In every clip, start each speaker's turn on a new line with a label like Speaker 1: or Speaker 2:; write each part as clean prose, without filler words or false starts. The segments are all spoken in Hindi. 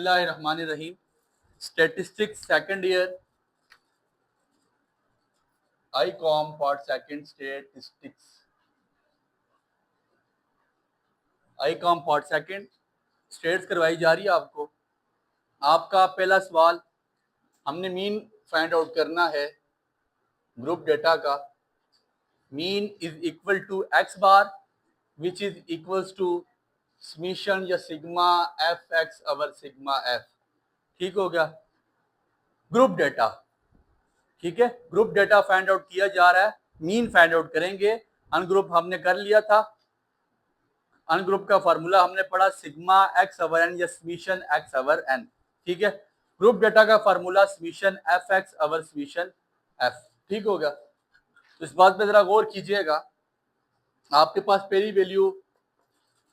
Speaker 1: बिस्मिल्लाहिर्रहमानिर्रहीम। Statistics second year, I com part second statistics, I com part second states करवाई जा रही है आपको। आपका पहला सवाल, हमने मीन फाइंड आउट करना है ग्रुप डेटा का। Mean is equal to x bar which is equals to summation या sigma F x over sigma f. ठीक हो गया। ग्रुप डेटा, ठीक है, ग्रुप डेटा फाइंड आउट किया जा रहा है। मीन फाइंड आउट करेंगे। अनग्रुप हमने कर लिया था। अनग्रुप का फार्मूला हमने पढ़ा सिग्मा एक्स अवर एन या समीशन एक्स अवर एन। ठीक है। ग्रुप डेटा का फार्मूला समीशन एफ एक्स अवर समीशन एफ। ठीक हो गया। तो इस बात पे जरा गौर कीजिएगा। आपके पास पहली वैल्यू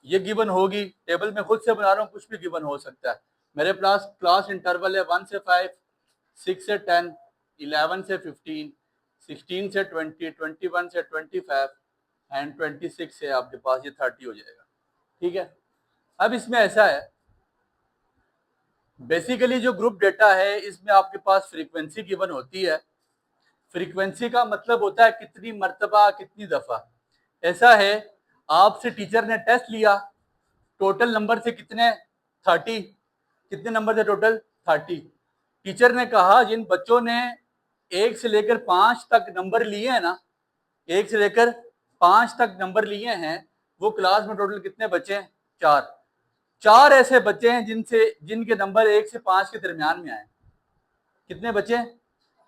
Speaker 1: ये गिवन होगी, टेबल में खुद से बना रहा हूँ, कुछ भी गिवन हो सकता है। मेरे पास क्लास इंटरवल है 1 से 5, 6 से 10, 11 से 15, 16 से 20, 21 से 25 एंड 26 से आपके पास ये 30 हो जाएगा। ठीक है। अब इसमें ऐसा है, बेसिकली जो ग्रुप डेटा है इसमें आपके पास फ्रीक्वेंसी गिवन होती है। फ्रीक्वेंसी का मतलब होता है कितनी मर्तबा, कितनी दफा। ऐसा है, आपसे टीचर ने टेस्ट लिया, टोटल नंबर से कितने 30, कितने नंबर थे टोटल 30। टीचर ने कहा जिन बच्चों ने 1 से लेकर 5 तक नंबर लिए हैं ना, 1 से लेकर 5 तक नंबर लिए हैं, वो क्लास में टोटल कितने बच्चे हैं? 4 ऐसे बच्चे हैं जिनके नंबर 1 से 5 के दरमियान में आए। कितने बच्चे?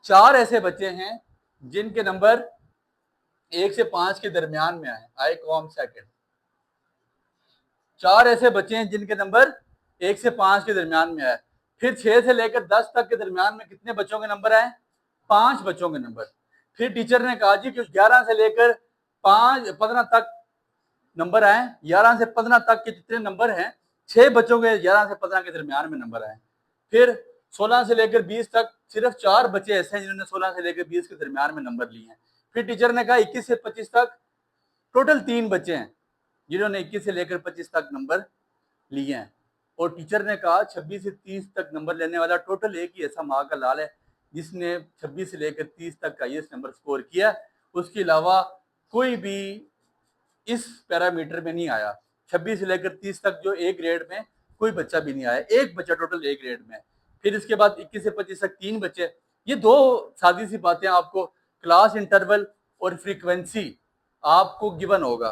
Speaker 1: 4 ऐसे बच्चे हैं जिनके नंबर 1 से 5 के दरमियान में आए। I com second. 4 ऐसे बच्चे हैं जिनके नंबर 1 से 5 के दरमियान में आए। फिर 6 से लेकर 10 तक के दरमियान में कितने बच्चों के नंबर आए? 5 बच्चों के नंबर। फिर टीचर ने कहा जी कि 11 से लेकर 15 तक नंबर आए। 11 से 15 तक के जितने नंबर हैं, 6 बच्चों के 11 से 15 के दरमियान में नंबर आए। फिर 16 से लेकर 20 तक सिर्फ 4 बच्चे ऐसे हैं जिन्होंने 16 से लेकर 20 के दरमियान में नंबर लिए हैं। फिर टीचर ने कहा 21 से 25 तक टोटल 3 बच्चे हैं जिन्होंने 21 से लेकर 25 तक नंबर लिए हैं। और टीचर ने कहा 26 से 30 तक नंबर लेने वाला टोटल एक ही ऐसा माँ का लाल है जिसने 26 से लेकर 30 तक का हाईएस्ट नंबर स्कोर किया। उसके अलावा कोई भी इस पैरामीटर में नहीं आया। 26 से लेकर 30 तक जो ए ग्रेड में कोई बच्चा भी नहीं आया, एक बच्चा टोटल ए ग्रेड में। फिर इसके बाद 21 से 25 तक 3 बच्चे। ये दो सादी सी बातें आपको, क्लास इंटरवल और फ्रीक्वेंसी आपको गिवन होगा।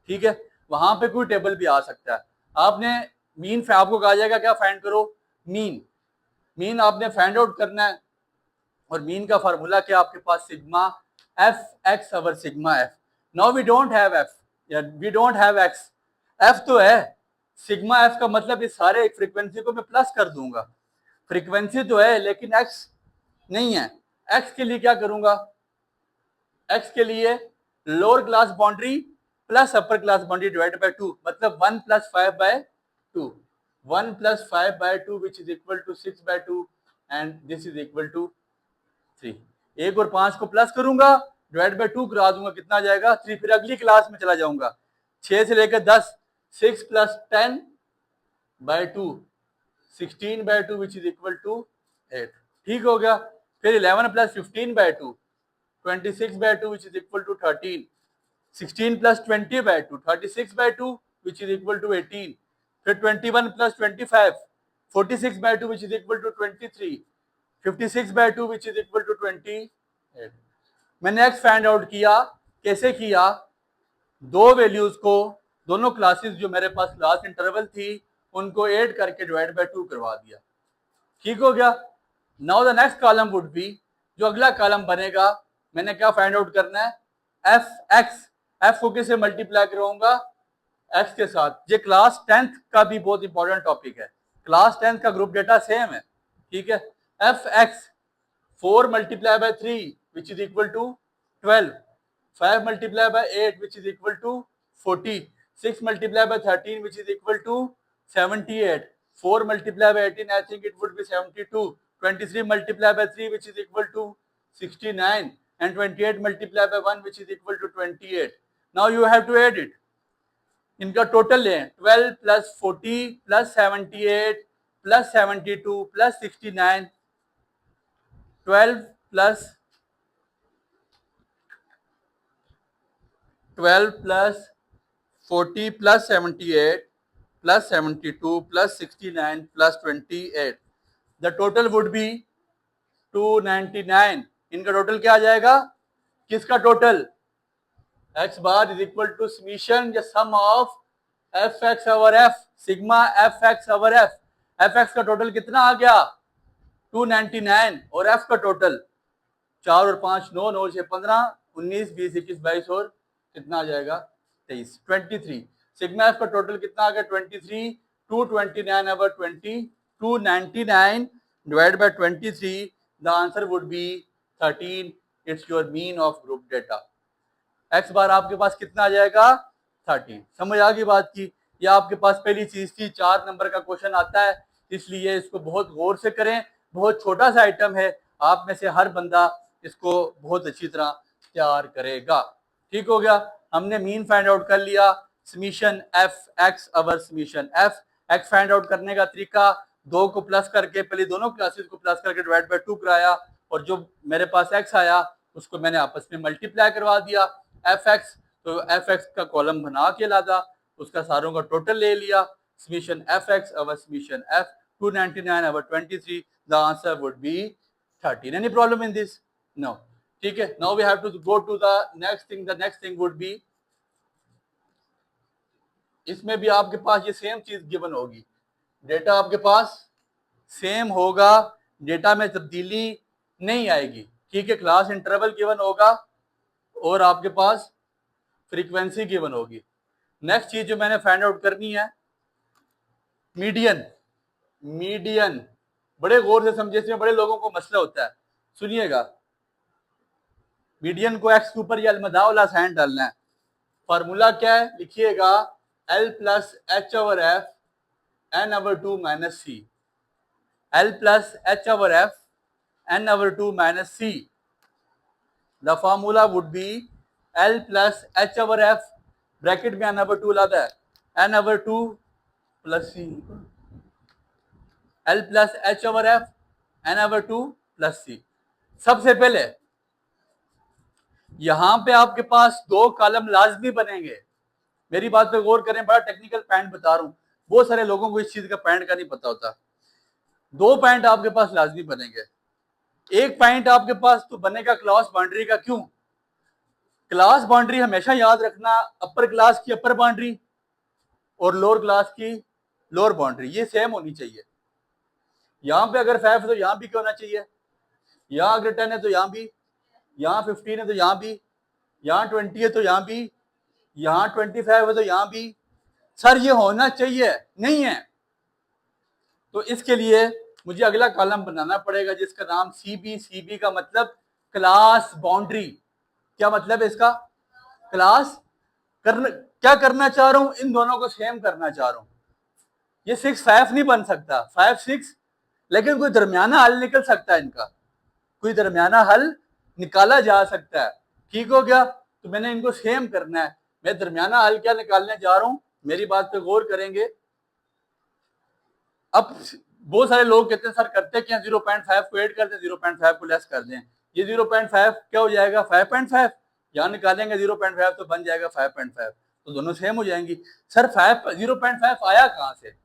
Speaker 1: ठीक है। वहां पे कोई टेबल भी आ सकता है। आपने मीन, आपको कहा जाएगा क्या फाइंड करो? मीन आपने फाइंड आउट करना है। और मीन का फार्मूला क्या आपके पास? Sigma F x over sigma F. Now we don't have F, we don't have X. F तो है, सिग्मा एफ का मतलब इस सारे फ्रीक्वेंसी को मैं प्लस कर दूंगा। फ्रीक्वेंसी तो है लेकिन एक्स नहीं है। एक्स के लिए क्या करूंगा? एक्स के लिए lower class boundary plus upper class boundary divide by 2, मतलब 1 + 5/2। 1 + 5/2 which is equal to 6/2 and this is equal to 3। 1 और 5 को प्लस करूंगा, डिवाइड बाय 2 करा दूंगा, कितना आ जाएगा? 3। फिर अगली क्लास में चला जाऊंगा, 6 से लेकर 10, 6 + 10/2, 16/2 विच इज इक्वल टू 8। ठीक हो गया। फिर 11 + 15/2, 26/2 which is equal to 13, 16 + 20/2, 36/2 which is equal to 18, फिर 21 + 25, 46/2 which is equal to 23, 56/2 which is equal to 28। मैंने x फाइंड आउट किया। कैसे किया? दो वैल्यूज को, दोनों क्लासेस जो मेरे पास क्लास इंटरवल थी उनको ऐड करके डिवाइड बाय 2 करवा दिया। ठीक हो गया। Now the next column would be, जो अगला कॉलम बनेगा, मैंने क्या फाइंड आउट करना है? F x. एफ को किससे मल्टीप्लाई कराऊंगा? एक्स के साथ। ये क्लास 10th का भी बहुत इंपॉर्टेंट टॉपिक है। क्लास 10th का ग्रुप डेटा सेम है। ठीक है। F x 4 × 3 which is equal to 12, 5 × 8 which is equal to 40, 6 × 13 which is equal to 78, 4 × 18 I think it would be 72, 23 × 3 which is equal to 69 and 28 × 1 which is equal to 28। now you have to add it। इनका टोटल लें, 12 + 40 + 78 plus 72 plus 69, 12 plus 40 plus 78 plus 72 plus 69 plus 28, the total would be 299। इनका टोटल क्या आ जाएगा? किसका total? X bar is equal to summation या sum of F x over F, sigma F x over F. F x का टोटल कितना आ गया? 299, और एफ का टोटल 4 और 5 9, 9 6 15, 19 20 21 22 और कितना आ जाएगा? 23, 23। सिग्मा एफ का टोटल कितना आ गया? 23। 229 over 20, 299 divide by 23, the answer would be 13। It's your mean of group data. X bar आपके पास कितना आ जाएगा? 13। समझ आ गई बात की? ये आपके पास पहली चीज थी। 4 नंबर का क्वेश्चन आता है, इसलिए इसको बहुत गौर से करें। बहुत छोटा सा आइटम है, आप में से हर बंदा इसको बहुत अच्छी तरह तैयार करेगा। ठीक हो गया? हमने मीन फाइंड आउट कर लिया, summation f x over summation f. X find out करने का तरीका, 2 को प्लस करके पहले दोनों क्लासेस को प्लस करके डिवाइड बाय 2 कराया, और जो मेरे पास एक्स आया उसको मैंने आपस में मल्टीप्लाई करवा दिया। एफ एक्स, तो एफ एक्स का कॉलम बना के लादा, उसका सारों का टोटल ले लिया, summation f x over summation f, 299 over 23, the answer would be 13। Any problem in this? No. ठीक है, now we have to go to the next thing. The next thing would be, इसमें भी आपके पास ये सेम चीज गिवन होगी, डेटा आपके पास सेम होगा, डेटा में तब्दीली नहीं आएगी। ठीक है, क्लास इंटरवल गिवन होगा और आपके पास फ्रीक्वेंसी गिवन होगी। नेक्स्ट चीज जो मैंने फाइंड आउट करनी है, मीडियन। मीडियन बड़े गौर से समझे, इसमें बड़े लोगों को मसला होता है, सुनिएगा। मीडियन को एक्स के ऊपर या अलमदा वाला साइन डालना है। फार्मूला क्या है? लिखिएगा L plus H over F N over 2 minus C. L plus H over F N over 2 minus C. The formula would be L plus H over F, bracket में एन ओवर 2 लाता है, N over 2 plus C. L plus H over F N over 2 plus C. सबसे पहले यहां पे आपके पास 2 कॉलम लाजमी बनेंगे। मेरी बात पे गौर करें, बड़ा टेक्निकल पॉइंट बता रहा हूं, बहुत सारे लोगों को इस चीज का पॉइंट का नहीं पता होता। 2 पॉइंट आपके पास लाजमी बनेंगे। एक पॉइंट आपके पास तो बनेगा क्लास बाउंड्री का। क्यों? क्लास बाउंड्री हमेशा याद रखना, अपर क्लास की अपर बाउंड्री और लोअर क्लास की लोअर बाउंड्री ये सेम होनी चाहिए। यहां पे अगर 5 है तो यहां भी क्या होना चाहिए? यहां अगर 10 है तो यहां भी, यहां 15 है तो यहां भी, यहां 20 है तो यहां भी, यहां 25 है तो यहां भी। सर ये होना चाहिए, नहीं है। तो इसके लिए मुझे अगला कॉलम बनाना पड़ेगा जिसका नाम सीबी। सीबी का मतलब क्लास बाउंड्री। क्या मतलब है इसका? क्लास क्या करना चाह रहा हूं? इन दोनों को सेम करना चाह रहा हूं। ये 6 5 नहीं बन सकता, 5 6, लेकिन कोई दरमियाना हल निकल सकता है इनका, कोई दरमियाना हल निकाला जा सकता है। ठीक हो गया? तो मैंने इनको सेम करना है। मैं दरमियाना हल क्या निकालने जा रहा हूं, मेरी बात पे गौर करेंगे। अब बहुत सारे लोग कहते हैं सर करते क्या, 0.5 को ऐड कर दें, 0.5 को लेस कर दें। ये 0.5 क्या हो जाएगा? 5.5। यहां निकालेंगे 0.5 तो बन जाएगा 5.5, तो दोनों सेम हो जाएंगी। सर 0.5 आया कहां से?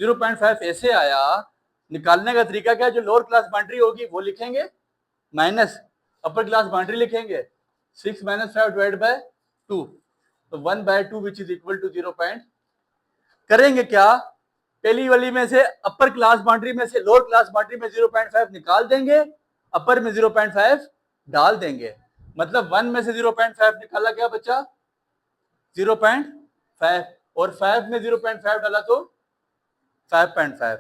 Speaker 1: 0.5 ऐसे आया, निकालने का तरीका क्या है? जो लोअर क्लास बाउंड्री होगी वो लिखेंगे माइनस अपर क्लास बाउंड्री लिखेंगे, 6 - 5 डिवाइड बाय 2, तो 1/2 विच इज इक्वल टू 0. करेंगे क्या? पहली वाली में से अपर क्लास बाउंड्री में से लोअर क्लास बाउंड्री में 0.5 निकाल देंगे, अपर में 0.5 डाल देंगे। मतलब 1 में से 0.5 निकाला, क्या बचा? 0.5, और 5 में 0.5 डाला तो 5.5।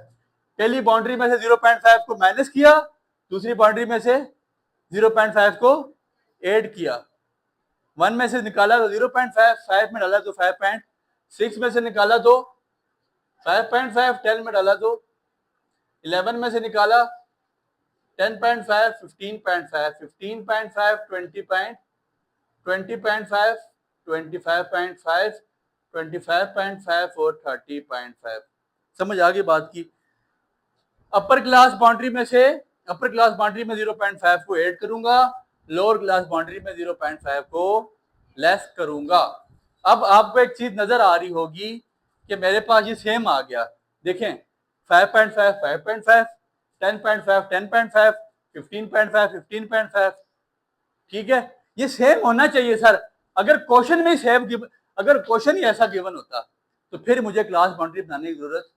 Speaker 1: पहली बाउंड्री में से 0.5 को माइनस किया, दूसरी बाउंड्री में से 0.5 को ऐड किया। 1 में से निकाला तो 0.5, 5 में डाला तो 5.6 में से निकाला तो 5.5, 10 में डाला तो 11 में से निकाला 10.5, 15.5, 15.5, 20.5, 25.5, 25.5 और 30.5। समझ आ गई बात की? अपर क्लास बाउंड्री में से अपर क्लास बाउंड्री में 0.5 को ऐड करूंगा, लोअर क्लास बाउंड्री में 0.5 को लेस करूंगा। अब आपको एक चीज नजर आ रही होगी कि मेरे पास ये सेम आ गया। देखें 5.5 5.5, 10.5 10.5, 15.5 15.5, ठीक है, ये सेम होना चाहिए सर। अगर क्वेश्चन में सेम अगर क्वेश्चन ही ऐसा गिवन होता तो फिर मुझे क्लास बाउंड्री बनाने की जरूरत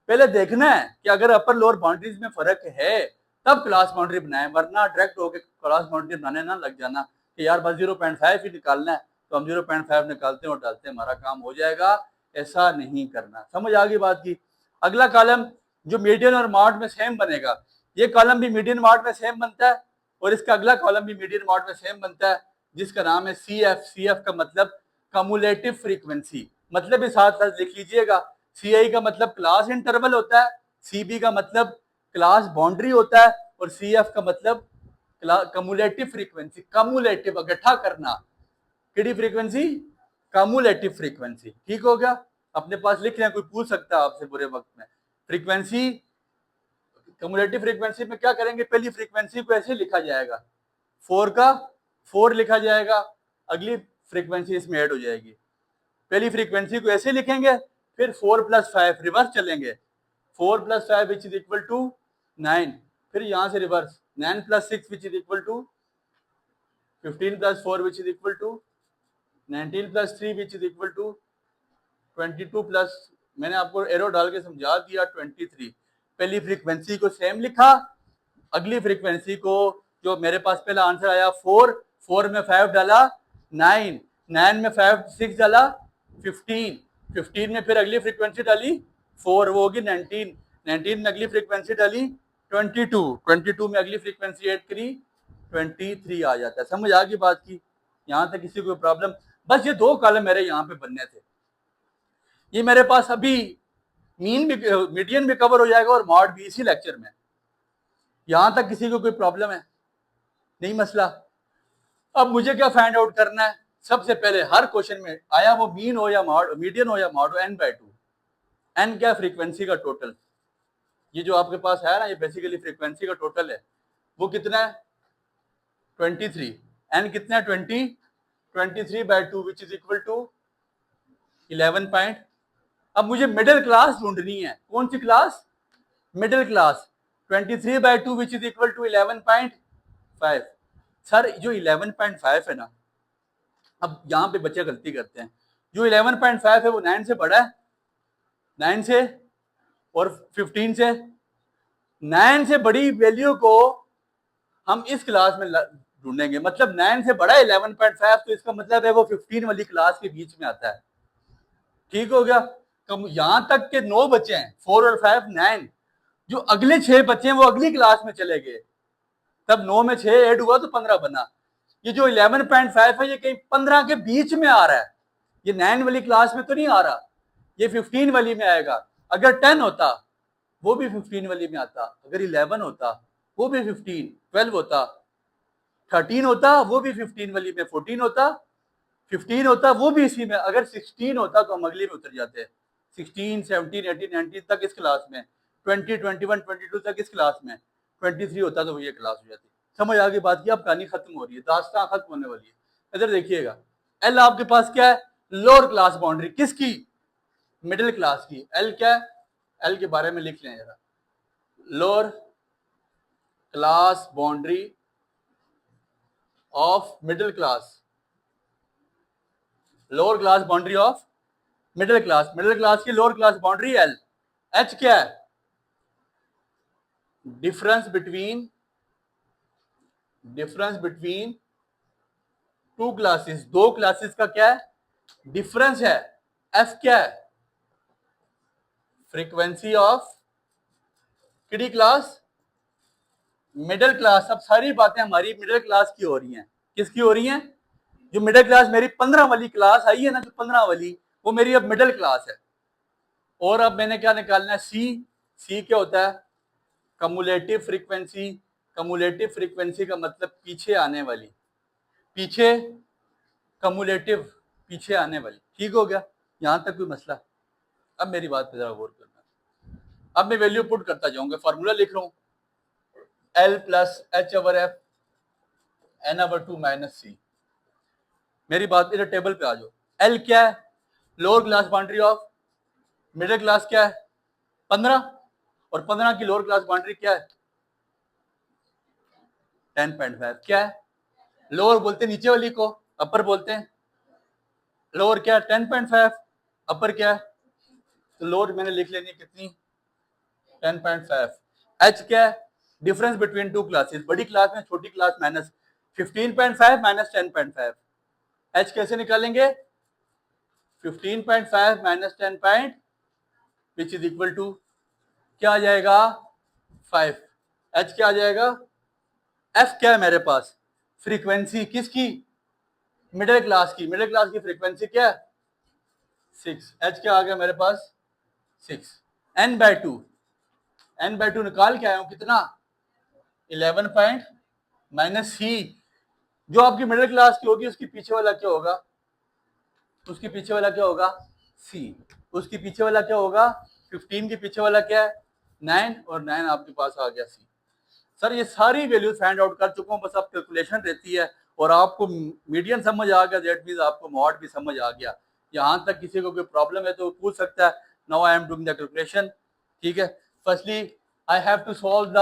Speaker 1: पहले देखना है कि अगर अपर लोअर बाउंड्रीज में फर्क है तब क्लास बाउंड्री बनाए, वरना डायरेक्ट होकर क्लास बाउंड्री बनाने ना लग जाना कि यार बस 0.5 ही निकालना है तो हम 0.5 निकालते हैं और डालते हैं, हमारा काम हो जाएगा। ऐसा नहीं करना। समझ आ गई बात की। अगला कॉलम जो मीडियन और मॉड में सेम बनेगा, ये कॉलम भी मीडियन मॉड में सेम बनता है और इसका अगला कॉलम भी मीडियन मॉड में सेम बनता है, जिसका नाम है सी एफ। सी एफ का मतलब कम्युलेटिव फ्रीक्वेंसी, मतलब भी साथ साथ लिख लीजिएगा। सी आई का मतलब क्लास इंटरवल होता है, सी बी का मतलब क्लास बाउंड्री होता है और सी एफ का मतलब कम्युलेटिव फ्रीक्वेंसी। कम्युलेटिव इकट्ठा करना, किडी फ्रीक्वेंसी, कम्युलेटिव फ्रीक्वेंसी। ठीक हो गया। अपने पास लिख रहे हैं, कोई पूछ सकता है आपसे बुरे वक्त में। फ्रीक्वेंसी, कम्युलेटिव फ्रीक्वेंसी में क्या करेंगे, पहली फ्रीक्वेंसी को ऐसे लिखा जाएगा, 4 का 4 लिखा जाएगा, अगली फ्रीक्वेंसी इसमें ऐड हो जाएगी। पहली फ्रीक्वेंसी को ऐसे लिखेंगे, फिर 4 + 5 रिवर्स चलेंगे, 4 + 5 विच इज इक्वल टू 9, फिर यहां से reverse 9 + 6 which is equal to 15 + 4 which is equal to 19 + 3 which is equal to 22 plus, मैंने आपको एरो डाल के समझा दिया 23। पहली फ्रीक्वेंसी को सेम लिखा, अगली फ्रीक्वेंसी को जो मेरे पास पहला आंसर आया 4, 4 में 5 डाला 9, 9 में 5 6 डाला 15, 15 में फिर अगली फ्रीक्वेंसी डाली 4, वो होगी 19, 19 में अगली फ्रीक्वेंसी डाली 22, 22 में अगली फ्रीक्वेंसी ऐड करी 23 आ जाता है। समझ आ गई बात की। यहाँ तक किसी को प्रॉब्लम? बस ये दो कॉलम मेरे यहाँ पे बनने थे। ये मेरे पास अभी मीन भी, मीडियन भी कवर हो जाएगा और मॉड भी इसी लेक्चर में। यहां तक किसी को कोई प्रॉब्लम है? नहीं मसला। अब मुझे क्या फाइंड आउट करना है? सबसे पहले हर क्वेश्चन में आया वो मीन हो या मॉड, मीडियन हो या मॉड हो, n/2। n क्या? फ्रीक्वेंसी का टोटल। ये जो आपके पास है ना, ये बेसिकली फ्रीक्वेंसी का टोटल है। वो कितना है? 23। n कितना है? 20, 23/2 which is equal to 11 point. अब मुझे मिडिल क्लास ढूंढनी है। कौन सी class? Middle class. 23/2 which is equal to 11.5। Sir जो 11.5 है ना, अब यहाँ पे बच्चे गलती करते हैं। जो 11.5 है वो 9 से बड़ा है, 9 से और 15 से। 9 से बड़ी वैल्यू को हम इस क्लास में ढूंढेंगे, मतलब 9 से बड़ा 11.5, तो इसका मतलब है वो 15 वाली क्लास के बीच में आता है। ठीक हो गया। तो यहां तक के 9 बच्चे हैं, 4 और 5 9। जो अगले 6 बच्चे हैं वो अगली क्लास में चले गए, तब 9 में 6 ऐड हुआ तो 15 बना। ये जो 11.5 है ये कहीं 15 के बीच में आ रहा है, ये 9 वाली क्लास में तो नहीं आ रहा, ये 15 वाली में आएगा। अगर 10 होता वो भी 15 वाली में आता, अगर 11 होता वो भी 15, 12 होता, 13 होता वो भी 15 वाली में, 14 होता, 15 होता वो भी इसी में, अगर 16 होता तो हम अगली में उतर जाते हैं। 16, 17, 18, 19 तक इस क्लास में, 20, 21, 22 तक इस क्लास में, 23 होता तो ये क्लास हो जाती। समझ आ गई बात की? अब कहानी खत्म हो रही है, दास्तां खत्म होने वाली है। इधर देखिएगा, एल आपके पास क्या है? Lower class boundary. किसकी? मिडिल क्लास की। एल क्या है? एल के बारे में लिख लें जरा। Lower class boundary of middle class, lower class boundary of middle class. Middle class की lower class boundary L. H क्या है? डिफरेंस बिटवीन टू क्लासेस, दो क्लासेस का क्या है? डिफरेंस है। एफ क्या है? फ्रीक्वेंसी ऑफ किडी क्लास, मिडिल क्लास। अब सारी बातें हमारी मिडिल क्लास की हो रही हैं। किसकी हो रही हैं? जो मिडिल क्लास मेरी 15 वाली क्लास आई है ना, जो 15 वाली, वो मेरी अब मिडिल क्लास है। और अब मैंने क्या निकालना है? सी। सी क्या होता है? Cumulative frequency. कम्युलेटिव फ्रीक्वेंसी का मतलब पीछे आने वाली, पीछे, कम्युलेटिव, पीछे आने वाली। ठीक हो गया। यहां तक कोई मसला? अब मेरी बात पे जरा गौर करना। अब मैं वैल्यू पुट करता जाऊंगा, फॉर्मूला लिख रहा हूं L plus H over F N over 2 minus C. मेरी बात इधर टेबल पे आ जाओ। L क्या है? Lower class boundary of middle class क्या है? 15, और 15 की लोअर क्लास बाउंड्री क्या है? 10.5। क्या है? लोअर बोलते हैं नीचे वाली को, अपर बोलते हैं। लोअर क्या है? 10.5। अपर क्या है? तो लोअर मैंने लिख लेनी कितनी? 10.5। एच क्या है? डिफरेंस बिटवीन टू क्लासेस, बड़ी क्लास में छोटी क्लास माइनस 15.5 माइनस 10.5। एच कैसे निकालेंगे? 15.5 minus 10 which is equal to क्या आ जाएगा? 5। एच क्या आ जाएगा? एफ क्या है मेरे पास? फ्रीक्वेंसी किसकी? मिडिल क्लास की। मिडिल क्लास की फ्रीक्वेंसी क्या है? 6। एच क्या आ गया मेरे पास? 6। N by two, n by two निकाल के आया हूं कितना? 11 पॉइंट माइनस सी। जो आपकी मिडिल क्लास की होगी उसके पीछे वाला क्या होगा? उसके पीछे वाला क्या होगा? सी। उसके पीछे वाला क्या होगा? 15 के पीछे वाला क्या है? 9, और 9 आपके पास आ गया सी। सर ये सारी वैल्यूज फाइंड आउट कर चुका हूं, बस अब कैलकुलेशन रहती है। और आपको मीडियन समझ आ गया, दैट मींस आपको मॉड भी समझ आ गया। यहां तक किसी को कोई प्रॉब्लम है तो पूछ सकता है। Now I am doing the calculation. ठीक है, firstly I have to solve the,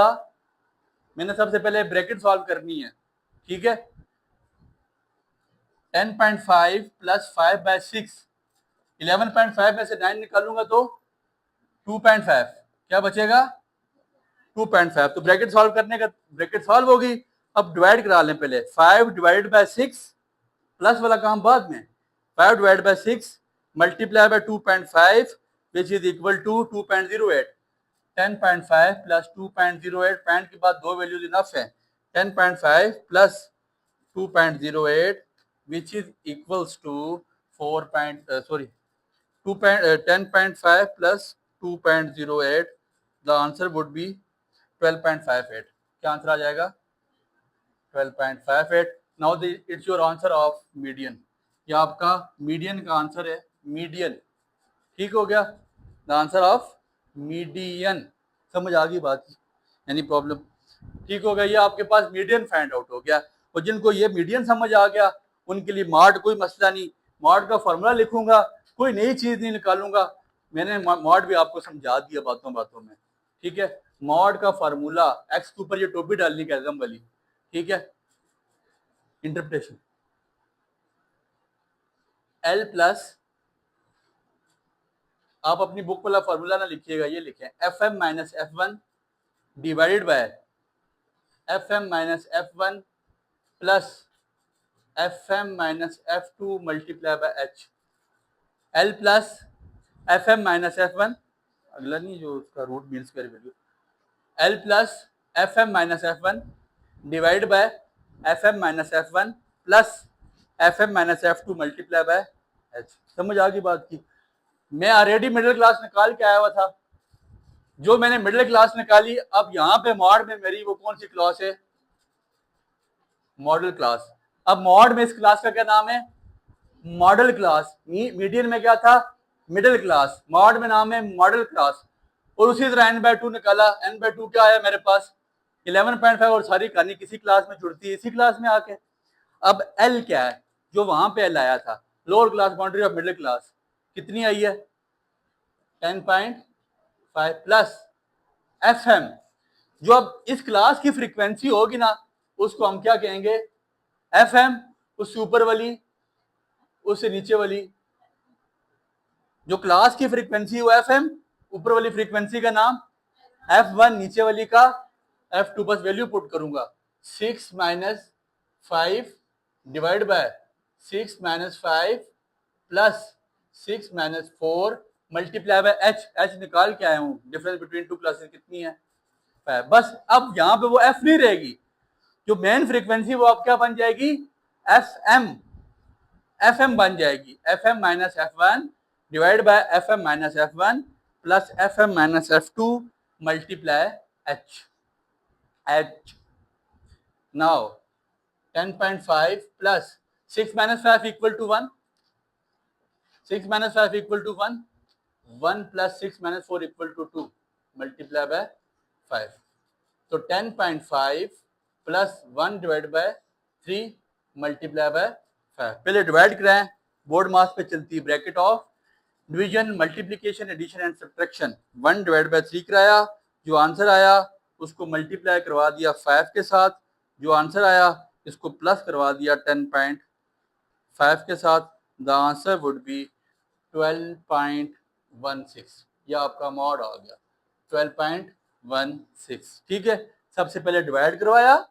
Speaker 1: मैंने सबसे पहले ब्रैकेट सॉल्व करनी है। ठीक है, 10.5 प्लस 5/6, 11.5 में से 9 निकालूंगा तो 2.5, क्या बचेगा? 2.5। तो ब्रैकेट सॉल्व करने का, ब्रैकेट सॉल्व होगी। अब डिवाइड करा लें पहले। 5 डिवाइडेड बाय 6, प्लस वाला काम बाद में। 5 divided by 6 multiply by 2.5 which is equal to 2.08। 10.5 plus 2.08, point के बाद दो वैल्यूज इनफ है। 10.5 plus 2.08 which is equals to 10.5 plus 2.08, the answer would be 12.58। क्या आंसर आ जाएगा? 12.58। Now it's your answer of median. ये आपका मीडियन का आंसर है, मीडियन। ठीक हो गया, द आंसर ऑफ मीडियन। समझ आ गई बात? Any problem? ठीक हो गया, ये आपके पास मीडियन फाइंड आउट हो गया। और जिनको ये मीडियन समझ आ गया उनके लिए मॉड कोई मसला नहीं। मॉड का फॉर्मूला लिखूंगा, कोई नई चीज नहीं निकालूंगा। मैंने मॉड भी आपको समझा दिया बातों बातों में। ठीक है, मॉड का फार्मूला एक्स के ऊपर ये टोपी डालनी का एग्जाम वाली। ठीक है, इंटरप्रिटेशन एल प्लस, आप अपनी बुक वाला फार्मूला ना लिखिएगा, ये लिखें f m minus f one divided by f m minus f one plus f m minus f two multiply by h. L plus f m minus f one, अगला नहीं जो उसका root mean square value, l plus f m minus f one divide by f m minus f one plus f m minus f two multiply by h. समझ आ गई बात की? मैं ऑलरेडी मिडिल क्लास निकाल के आया हुआ था। जो मैंने मिडिल क्लास निकाली, अब यहाँ पे मॉड में मेरी वो कौन सी क्लास है? Model class. अब मॉड में इस क्लास का क्या नाम है? Model class. मीडियन में क्या था? Middle class. मॉड में नाम है मॉडल क्लास। और उसी तरह n बाय 2 निकाला। n बाय 2 क्या आया मेरे पास? 11.5। और सारी कहानी किसी क्लास में जुड़ती है, इसी क्लास में आके। अब l क्या है? जो वहां पे l आया था, lower class boundary of middle class, कितनी आई है? 10.5 प्लस एफ एम। जो अब इस क्लास की फ्रीक्वेंसी होगी ना, उसको हम क्या कहेंगे? F m. उससे ऊपर वाली, उससे नीचे वाली। जो क्लास की फ्रीक्वेंसी वो एफ एम, ऊपर वाली फ्रीक्वेंसी का नाम एफ वन, नीचे वाली का एफ टू। बस वैल्यू पुट करूंगा 6 minus 5 divide by 6 minus 5 plus 6 minus 4 multiply by H. H निकाल के आया हूं, डिफरेंस बिटवीन टू क्लासेस कितनी है? 5। बस अब यहां पे वो एफ नहीं रहेगी, जो मेन फ्रीक्वेंसी वो अब क्या बन जाएगी? F M. एफ एम बन जाएगी f m minus f one divide by f m minus f one plus f m minus f two multiply h. Now नाउ 10.5 plus 6 minus 5 equal to 1। 6 minus 5 equal to 1। 1 plus 6 minus 4 equal to 2। Multiply by 5। तो 10.5 plus 1 divide by 3 multiply by 5। पहले डिवाइड कराएं, बोर्ड मास पे चलती है bracket of division, multiplication, addition and subtraction. 1 divide by 3 कराया, जो आंसर आया उसको मल्टीप्लाई करवा दिया 5 के साथ, जो आंसर आया इसको प्लस करवा दिया 10.5 के साथ। The answer would B 12.16। यह आपका मॉड आ गया 12.16। ठीक है, सबसे पहले डिवाइड करवाया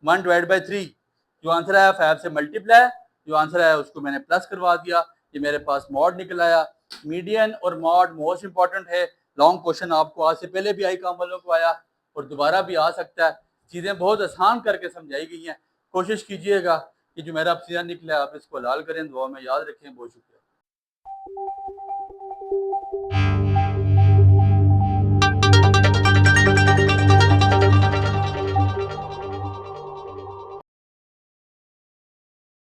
Speaker 1: 1 डिवाइड बाई 3, जो आंसर आया 5 से मल्टीप्लाई, जो आंसर आया उसको मैंने प्लस करवा दिया, ये मेरे पास मॉड निकल आया। मीडियन और मॉड मोस्ट इंपॉर्टेंट है। लॉन्ग क्वेश्चन आपको आज से पहले भी आई काम वालों को आया और दोबारा भी आ सकता है। चीज़ें बहुत आसान करके समझाई गई हैं। कोशिश कीजिएगा कि जो मेरा सीधा निकला आप इसको हलाल करें। दुआ में याद रखें। बहुत शुक्रिया।